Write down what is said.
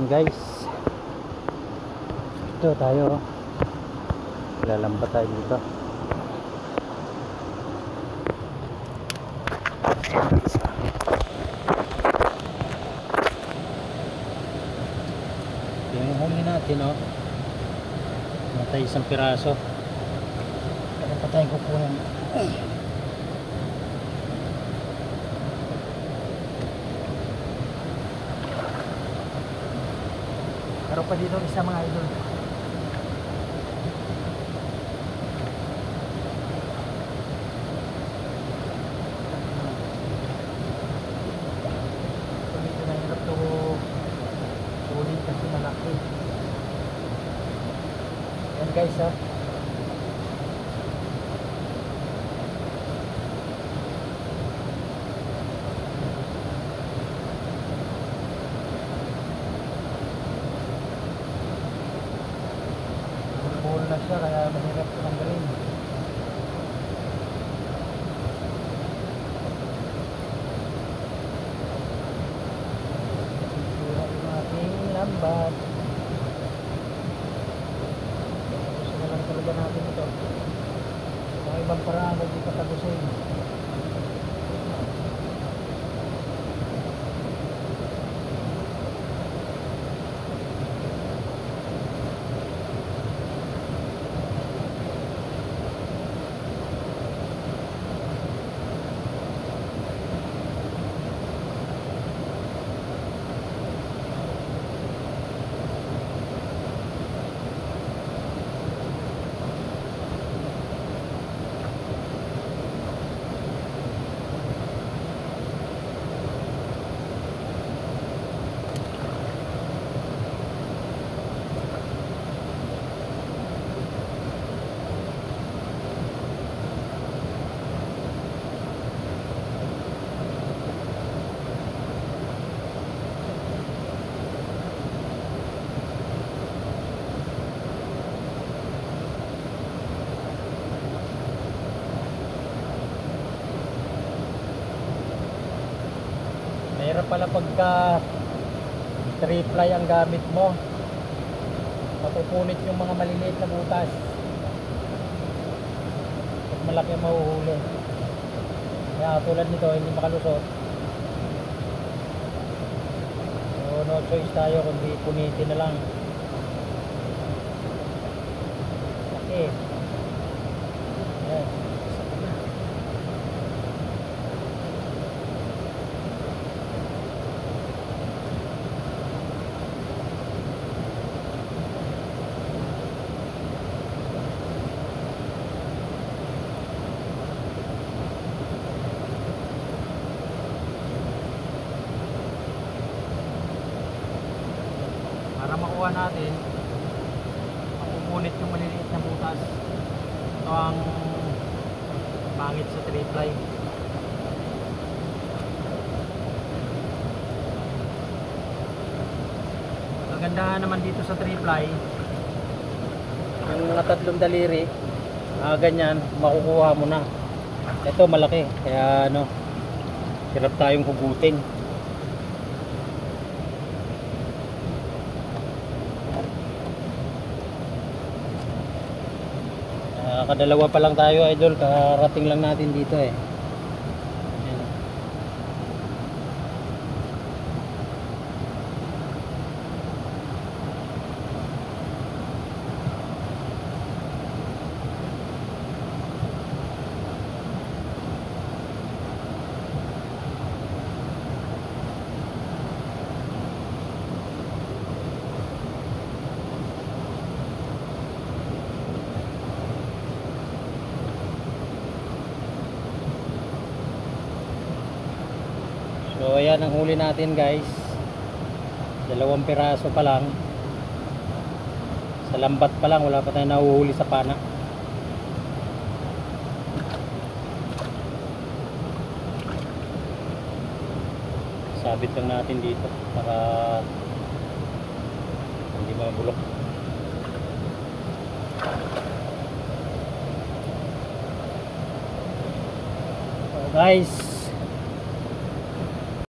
Ayan guys, ito tayo, lalamba tayo dito. Yung huli natin, oh, matay isang piraso. Kaya patayin ko po yan. Meron pa dito isa mga idol. Medyo nahirap ito sulit kasi malaki. Yan guys, ha. Na siya kaya mahirap tanggalin. Sira yung ating lambat. Gusto na lang talaga natin ito. Mga ibang paraan hindi patagusin. Mahirap pala pagka 3-ply ang gamit mo, mapupunit yung mga maliliit na butas at malaki ang mahuhuli. Kaya tulad nito hindi makalusot, so no choice tayo kundi punitin na lang. Okay. Ayan. Para makuha natin, mapupunit yung maliliit na butas. Ito ang pangit sa 3-ply. Kagandahan naman dito sa 3-ply, yung mga tatlong daliri, ganyan, makukuha mo na. Ito malaki, kaya ano, hirap tayong hugutin. Kadalawa pa lang tayo idol, karating lang natin dito eh. Ayan. So ayan ang huli natin guys, 2 piraso pa lang. Sa lambat pa lang, wala pa tayong nahuhuli sa pana. Sabit lang natin dito para hindi mabulok. So guys,